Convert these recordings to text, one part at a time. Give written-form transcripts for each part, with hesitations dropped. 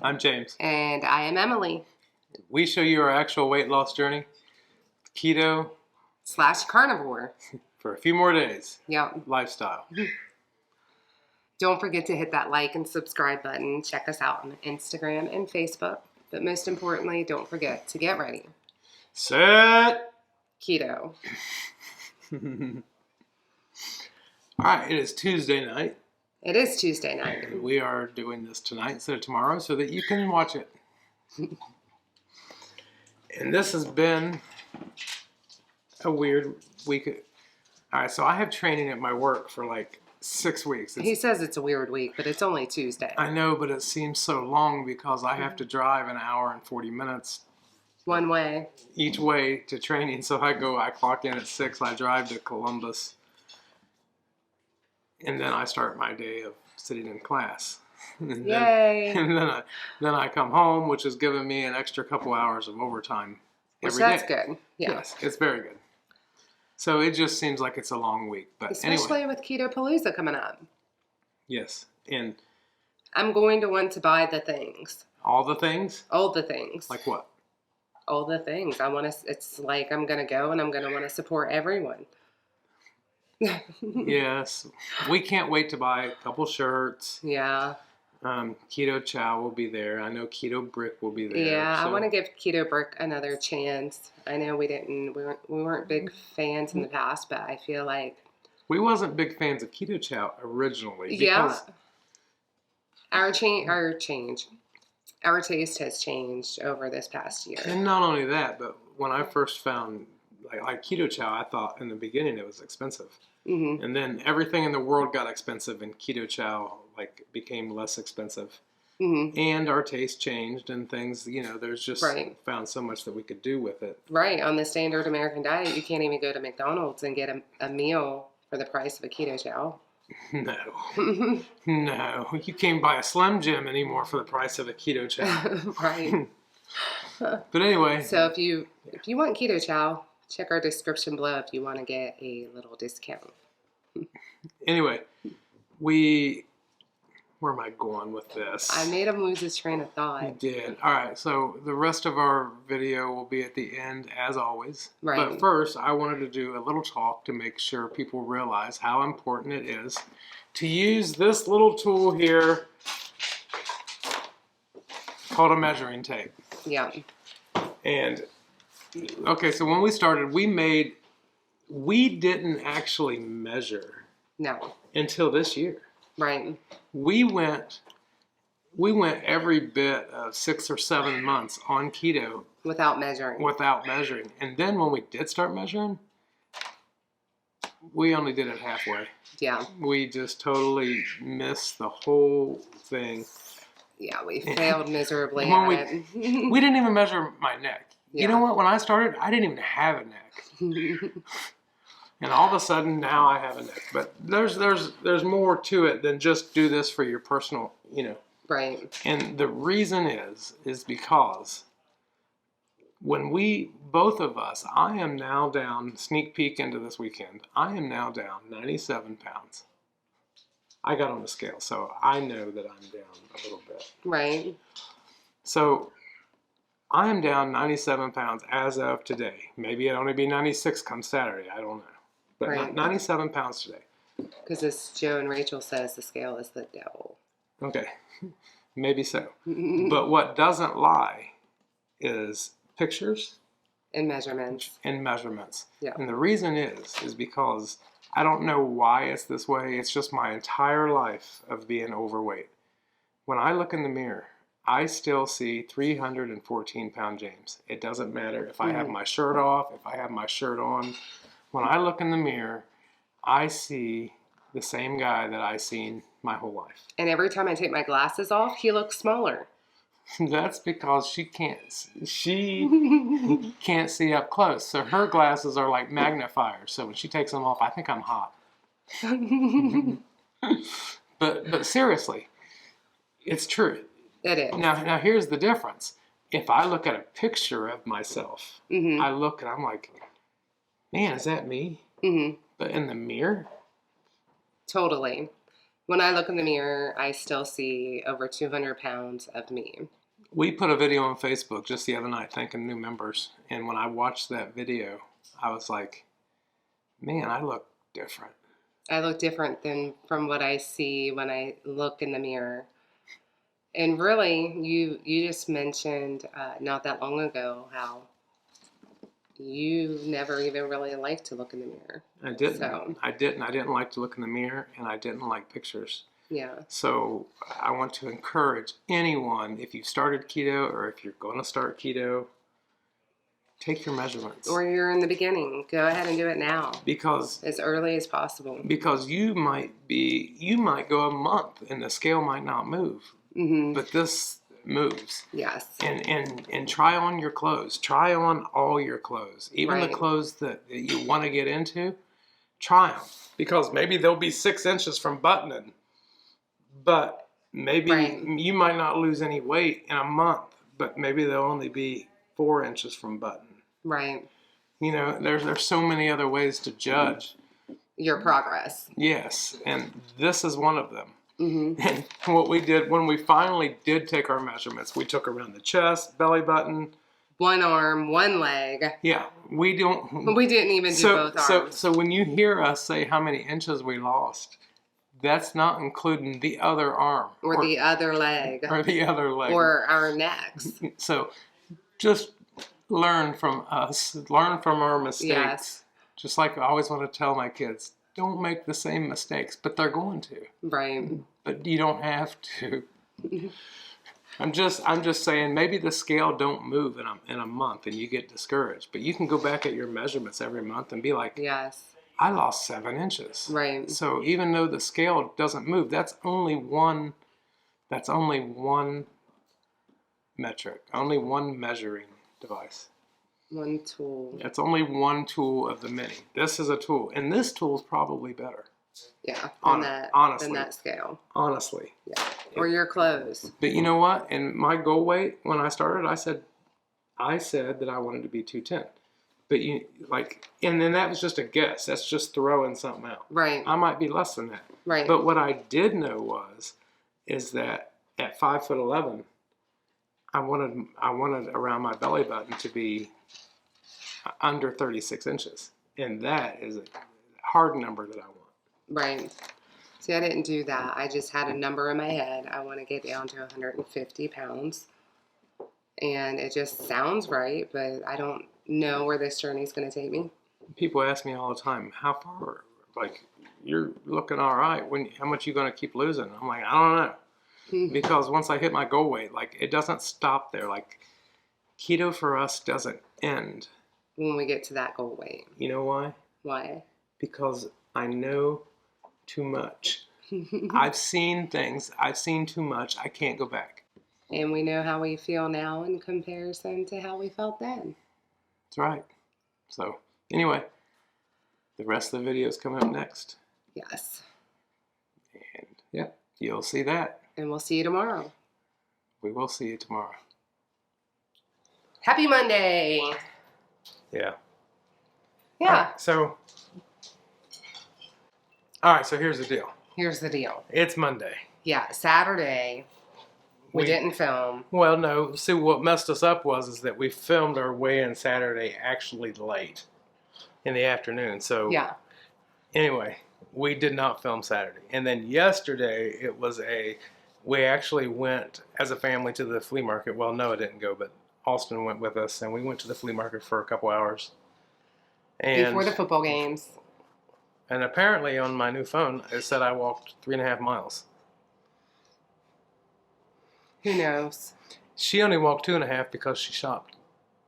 I'm James. And I am Emily. We show you our actual weight loss journey, keto / carnivore. for a few more days. Yep. Lifestyle. Don't forget to hit that like and subscribe button. Check us out on Instagram and Facebook. But most importantly, don't forget to get ready. Set. Keto. All right, it is Tuesday night. It is Tuesday night. We are doing this tonight instead of tomorrow so that you can watch it. And this has been a weird week. All right, so I have training at my work for like 6 weeks. He says it's a weird week, but it's only Tuesday. I know, but it seems so long because I have to drive an hour and 40 minutes. One way. Each way to training. So I clock in at 6, I drive to Columbus. And then I start my day of sitting in class. And Yay! Then I come home, which has given me an extra couple hours of overtime every day. That's good. Yeah. Yes, it's very good. So it just seems like it's a long week. But especially anyway. with Keto Palooza coming up. Yes. And I'm going to want to buy the things. all the things? All the things. Like what? All the things. It's like I'm going to go and I'm going to want to support everyone. Yes. We can't wait to buy a couple shirts. Yeah. Keto Chow will be there. I know Keto Brick will be there. Yeah, so. I want to give Keto Brick another chance. I know we weren't big fans in the past, but I feel like We wasn't big fans of Keto Chow originally. Yeah. Our taste has changed over this past year. And not only that, but when I first found like Keto Chow, I thought in the beginning it was expensive. Mm-hmm. And then everything in the world got expensive, and Keto Chow became less expensive. Mm-hmm. And our taste changed, and things. There's just found so much that we could do with it. Right, on the standard American diet, you can't even go to McDonald's and get a meal for the price of a Keto Chow. No, no, you can't buy a Slim Jim anymore for the price of a Keto Chow. Right. But anyway. So if you want Keto Chow, check our description below if you want to get a little discount. Anyway, where am I going with this? I made him lose his train of thought. You did. All right, so the rest of our video will be at the end, as always. Right. But first, I wanted to do a little talk to make sure people realize how important it is to use this little tool here called a measuring tape. Yeah. And, okay, so when we started, we didn't actually measure. No. Until this year. Right. We went every bit of 6 or 7 months on keto. Without measuring. And then when we did start measuring, we only did it halfway. Yeah. We just totally missed the whole thing. Yeah, we failed miserably it. We didn't even measure my neck. Yeah. You know what? When I started, I didn't even have a neck. And all of a sudden, now I have a neck. But there's more to it than just do this for your personal, Right. And the reason is because when both of us, I am now down, sneak peek into this weekend, I am now down 97 pounds. I got on the scale, so I know that I'm down a little bit. Right. So I am down 97 pounds as of today. Maybe it'll only be 96 come Saturday. I don't know. But right. 97 pounds today. Because as Joe and Rachel says, the scale is the devil. Okay. Maybe so. But what doesn't lie is pictures. And measurements. Yeah. And the reason is because I don't know why it's this way. It's just my entire life of being overweight. When I look in the mirror, I still see 314-pound James. It doesn't matter if I have my shirt off, if I have my shirt on. When I look in the mirror, I see the same guy that I've seen my whole life. And every time I take my glasses off, he looks smaller. That's because she can't see up close. So her glasses are like magnifiers. So when she takes them off, I think I'm hot. But seriously, it's true. It is. Now here's the difference. If I look at a picture of myself, I look and I'm like, man, is that me? Mm-hmm. But in the mirror? Totally. When I look in the mirror, I still see over 200 pounds of me. We put a video on Facebook just the other night thanking new members. And when I watched that video, I was like, man, I look different. I look different than from what I see when I look in the mirror. And really, you just mentioned not that long ago how you never even really liked to look in the mirror. I didn't. So. I didn't. I didn't like to look in the mirror, and I didn't like pictures. Yeah. So I want to encourage anyone, if you've started keto or if you're going to start keto, take your measurements. Or you're in the beginning. Go ahead and do it now. Because as early as possible. Because you might go a month and the scale might not move. Mm-hmm. But this moves. Yes. And try on your clothes. Try on all your clothes. Even the clothes that you want to get into, try them. Because maybe they'll be 6 inches from buttoning. But maybe you might not lose any weight in a month. But maybe they'll only be 4 inches from button. Right. You know, there's so many other ways to judge your progress. Yes. And this is one of them. Mm-hmm. And what we did when we finally did take our measurements, we took around the chest, belly button, one arm, one leg. Yeah, we didn't even do both arms. So when you hear us say how many inches we lost, that's not including the other arm or the other leg or our necks. So just learn from us, learn from our mistakes. Yes. Just like I always want to tell my kids. Don't make the same mistakes, but they're going to. Right. But you don't have to. I'm just saying maybe the scale don't move in a month and you get discouraged. But you can go back at your measurements every month and be like, yes, I lost 7 inches. Right. So even though the scale doesn't move, that's only one metric, only one measuring device. One tool. It's only one tool of the many. This is a tool, and this tool is probably better. Yeah, honestly, than that scale. Honestly. Yeah. Or your clothes. But you know what? And my goal weight when I started, I said that I wanted to be 210. But and then that was just a guess. That's just throwing something out. Right. I might be less than that. Right. But what I did know is that at 5'11", I wanted around my belly button to be under 36 inches. And that is a hard number that I want. Right. See, I didn't do that. I just had a number in my head. I want to get down to 150 pounds. And it just sounds right, but I don't know where this journey is going to take me. People ask me all the time, how far? Like, you're looking all right. How much are you going to keep losing? I'm like, I don't know. Because once I hit my goal weight, it doesn't stop there. Keto for us doesn't end when we get to that goal weight. You know why? Why? Because I know too much. I've seen things. I've seen too much. I can't go back. And we know how we feel now in comparison to how we felt then. That's right. So, anyway, the rest of the video is coming up next. Yes. And, yeah, you'll see that. And we'll see you tomorrow. We will see you tomorrow. Happy Monday. Yeah. Yeah. All right, so here's the deal. Here's the deal. It's Monday. Yeah, Saturday. We didn't film. Well, no. See, what messed us up is that we filmed our weigh-in Saturday actually late in the afternoon. So, yeah. Anyway, we did not film Saturday. And then yesterday, we actually went as a family to the flea market. Well, Noah didn't go, but Austin went with us, and we went to the flea market for a couple hours. And before the football games. And apparently on my new phone, it said I walked 3.5 miles. Who knows? She only walked 2.5 because she shopped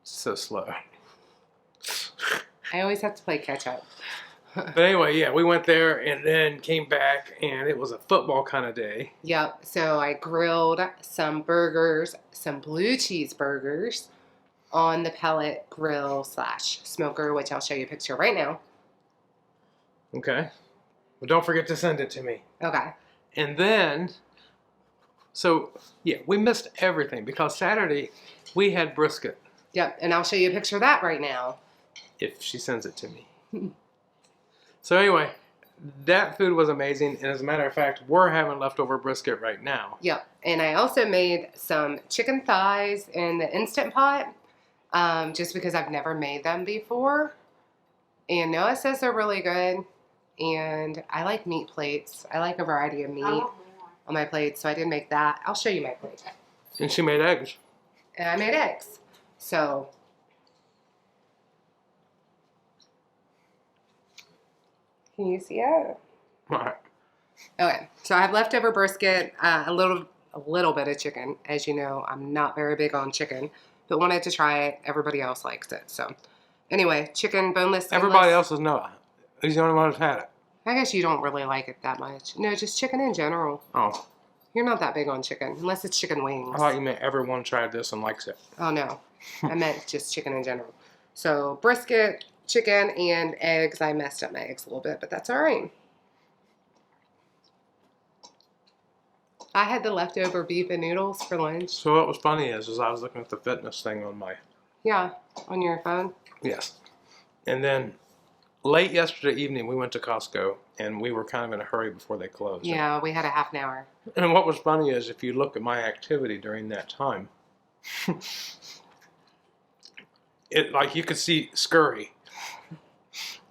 so slow. I always have to play catch up. But anyway, yeah, we went there and then came back, and it was a football kind of day. Yep. So I grilled some burgers, some blue cheese burgers on the pellet grill / smoker, which I'll show you a picture right now. Okay. Well, don't forget to send it to me. Okay. And then, so, yeah, we missed everything because Saturday we had brisket. Yep, and I'll show you a picture of that right now. If she sends it to me. So anyway, that food was amazing. And as a matter of fact, we're having leftover brisket right now. Yep. And I also made some chicken thighs in the Instant Pot, just because I've never made them before. And Noah says they're really good. And I like meat plates. I like a variety of meat on my plate, so I did make that. I'll show you my plate. And she made eggs. And I made eggs. So can you see it? All right. Okay, so I have leftover brisket, a little bit of chicken. As you know, I'm not very big on chicken, but wanted to try it. Everybody else likes it. So anyway, chicken, boneless, skinless. Everybody else is Noah. He's the only one who's had it. I guess you don't really like it that much. No, just chicken in general. Oh. You're not that big on chicken, unless it's chicken wings. I thought you meant everyone tried this and likes it. Oh, no. I meant just chicken in general. So brisket, chicken, and eggs. I messed up my eggs a little bit, but that's all right. I had the leftover beef and noodles for lunch. So what was funny is I was looking at the fitness thing on my... Yeah, on your phone? Yes. And then late yesterday evening, we went to Costco, and we were kind of in a hurry before they closed. Yeah, we had a half an hour. And what was funny is if you look at my activity during that time, it like you could see scurry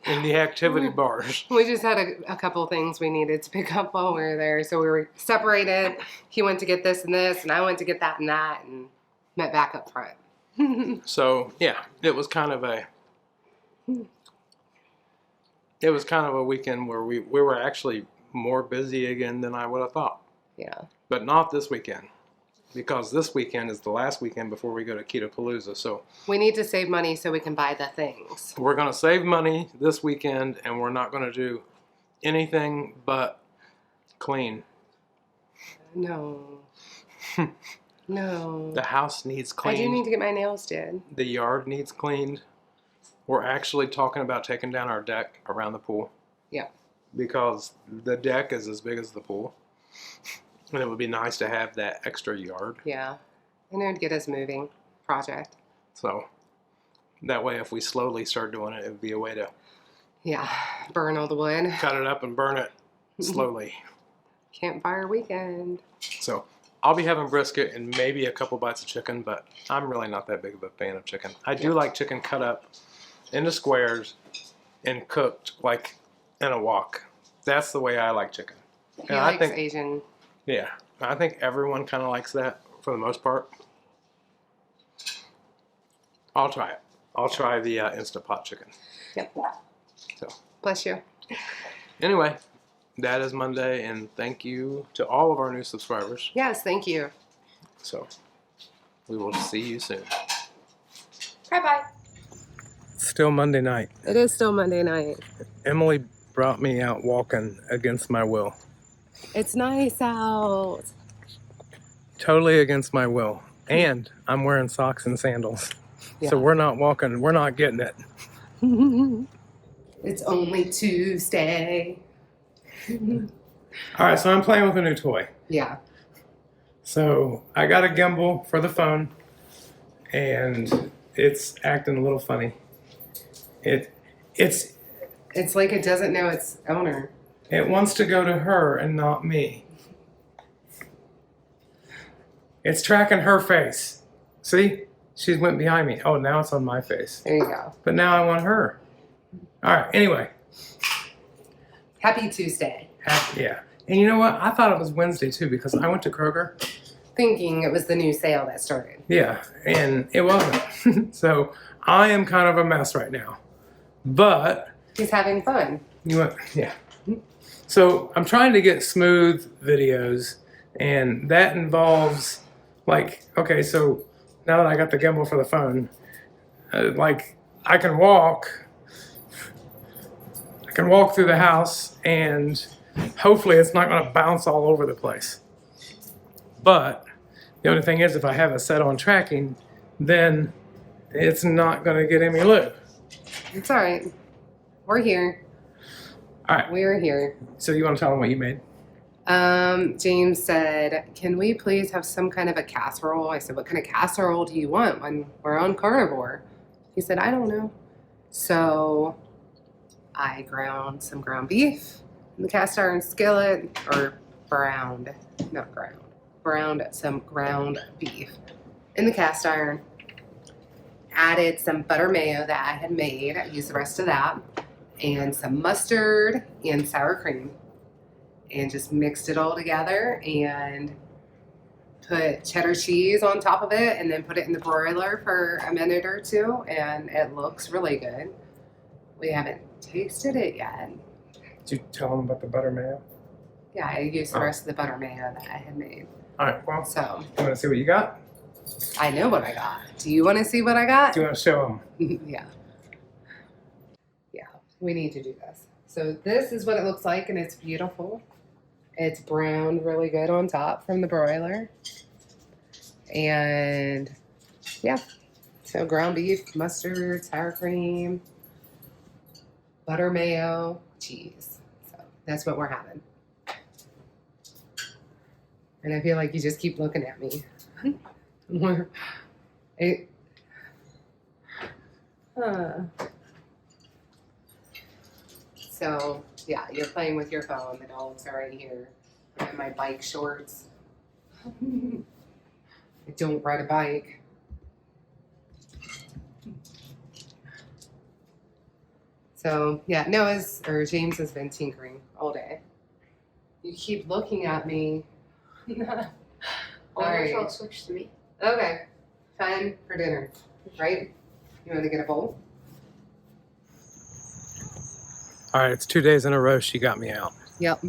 in the activity bars. We just had a couple of things we needed to pick up while we were there. So we were separated. He went to get this and this, and I went to get that and that, and met back up front. So, yeah, it was kind of a weekend where we were actually more busy again than I would have thought. Yeah. But not this weekend, because this weekend is the last weekend before we go to Ketopalooza. So we need to save money so we can buy the things. We're going to save money this weekend, and we're not going to do anything but clean. No. No. The house needs cleaned. I do need to get my nails did. The yard needs cleaned. We're actually talking about taking down our deck around the pool. Yeah. Because the deck is as big as the pool. And it would be nice to have that extra yard. Yeah. And it would get us moving project. So that way, if we slowly start doing it, it would be a way to... Yeah. Burn all the wood. Cut it up and burn it slowly. Campfire weekend. So I'll be having brisket and maybe a couple bites of chicken, but I'm really not that big of a fan of chicken. I do like chicken cut up into squares and cooked like in a wok. That's the way I like chicken. He likes Asian. Yeah, I think everyone kind of likes that for the most part. I'll try it. I'll try the Instant Pot chicken. Yep. So. Bless you. Anyway, that is Monday, and thank you to all of our new subscribers. Yes, thank you. So, we will see you soon. Bye-bye. Still Monday night. It is still Monday night. Emily brought me out walking against my will. It's nice out. Totally against my will. And I'm wearing socks and sandals. Yeah. So we're not walking. We're not getting it. It's only Tuesday. All right, so I'm playing with a new toy. Yeah. So I got a gimbal for the phone, and it's acting a little funny. It's like it doesn't know its owner. It wants to go to her and not me. It's tracking her face. See? She went behind me. Oh, now it's on my face. There you go. But now I want her. All right, anyway. Happy Tuesday. Yeah. And you know what? I thought it was Wednesday, too, because I went to Kroger. Thinking it was the new sale that started. Yeah, and it wasn't. So I am kind of a mess right now. But... He's having fun. Yeah. So I'm trying to get smooth videos, and that involves, like, okay, so now that I got the gimbal for the phone, like, I can walk through the house, and hopefully it's not going to bounce all over the place. But the only thing is, if I have it set on tracking, then it's not going to get any lube. It's all right. We're here. All right. We're here. So you want to tell them what you made? James said, can we please have some kind of a casserole? I said, what kind of casserole do you want when we're on Carnivore? He said, I don't know. So I ground some ground beef, in the cast iron skillet, or browned, not ground, browned some ground beef in the cast iron. Added some butter mayo that I had made. I used the rest of that, and some mustard and sour cream, and just mixed it all together and put cheddar cheese on top of it, and then put it in the broiler for a minute or two, and it looks really good. We haven't tasted it yet. Did you tell them about the butter mayo? Yeah, I used the rest of the butter mayo that I had made. All right, well, So you want to see what you got? I know what I got. Do you want to see what I got? Do you want to show them? Yeah. Yeah, we need to do this. So this is what it looks like, and it's beautiful. It's browned really good on top from the broiler. And yeah, so ground beef, mustard, sour cream, butter mayo, cheese. So that's what we're having. And I feel like you just keep looking at me. So yeah, you're playing with your phone. The dogs are right here. I'm in my bike shorts. I don't ride a bike. So yeah, James has been tinkering all day. You keep looking at me. All right. I'll switch to me. Okay. Time for dinner, right? You want to get a bowl? All right, it's 2 days in a row she got me out. Yep.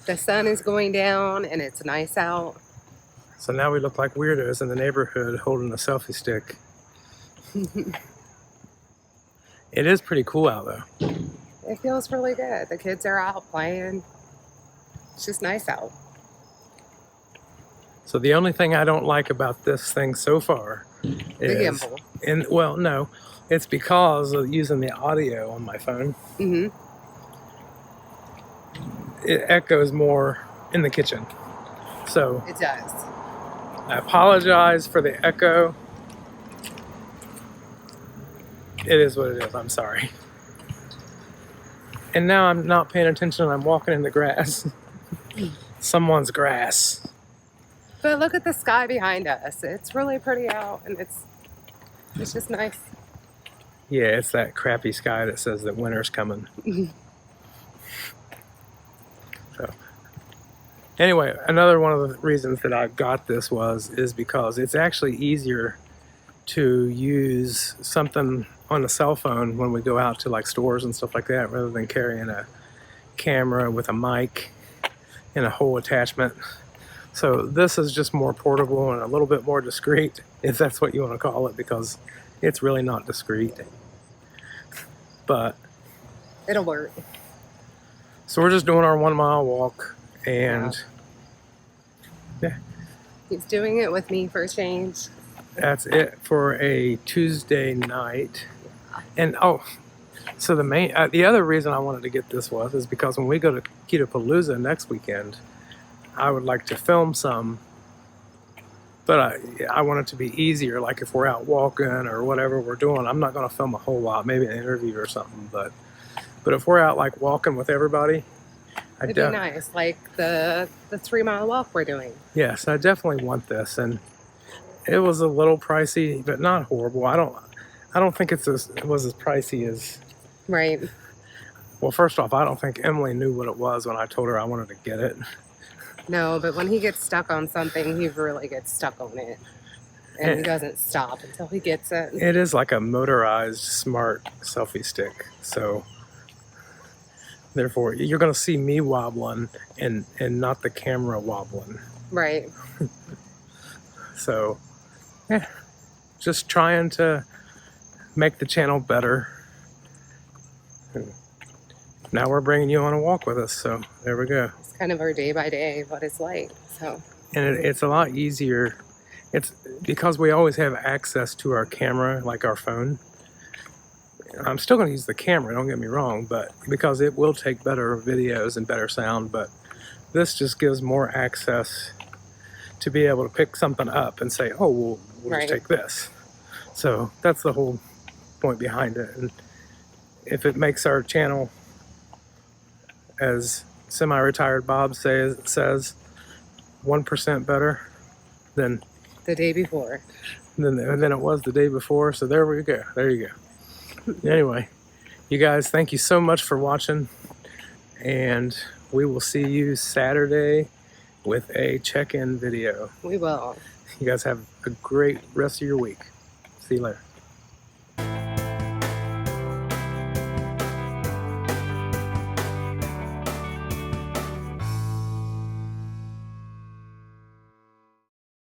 The sun is going down and it's nice out. So now we look like weirdos in the neighborhood holding a selfie stick. It is pretty cool out though. It feels really good. The kids are out playing. It's just nice out. So the only thing I don't like about this thing so far is... The gimbal. Well, no. It's because of using the audio on my phone. Mm-hmm. It echoes more in the kitchen. So It does. I apologize for the echo. It is what it is. I'm sorry. And now I'm not paying attention. I'm walking in the grass. Someone's grass. But look at the sky behind us. It's really pretty out, and it's just nice. Yeah, it's that crappy sky that says that winter's coming. So, anyway, another one of the reasons that I got this is because it's actually easier to use something on a cell phone when we go out to like stores and stuff like that, rather than carrying a camera with a mic and a whole attachment. So this is just more portable and a little bit more discreet, if that's what you want to call it, because it's really not discreet. But It'll work. so we're just doing our 1 mile walk, and yeah, He's doing it with me for a change. that's it for a Tuesday night. And so the other reason I wanted to get this is because when we go to Ketopalooza next weekend, I would like to film some, but I want it to be easier. Like if we're out walking or whatever we're doing, I'm not going to film a whole lot, maybe an interview or something. But if we're out like walking with everybody, It'd be nice, like the 3 mile walk we're doing. Yes, I definitely want this, and it was a little pricey, but not horrible. I don't think it was as pricey as. Right. Well, first off, I don't think Emily knew what it was when I told her I wanted to get it. No, but when he gets stuck on something, he really gets stuck on it. And he doesn't stop until he gets it. It is like a motorized smart selfie stick. So therefore, you're going to see me wobbling and not the camera wobbling. Right. So, yeah, just trying to make the channel better. Now we're bringing you on a walk with us, so there we go. It's kind of our day by day, what it's like. So. And it's a lot easier. It's because we always have access to our camera, like our phone. I'm still going to use the camera, don't get me wrong, but because it will take better videos and better sound, but this just gives more access to be able to pick something up and say, oh, we'll Right. just take this. So that's the whole point behind it. And if it makes our channel as semi-retired Bob says 1% better than The day before. than it was the day before. So there we go. There you go. Anyway, you guys, thank you so much for watching, and we will see you Saturday with a check-in video. We will. You guys have a great rest of your week. See you later.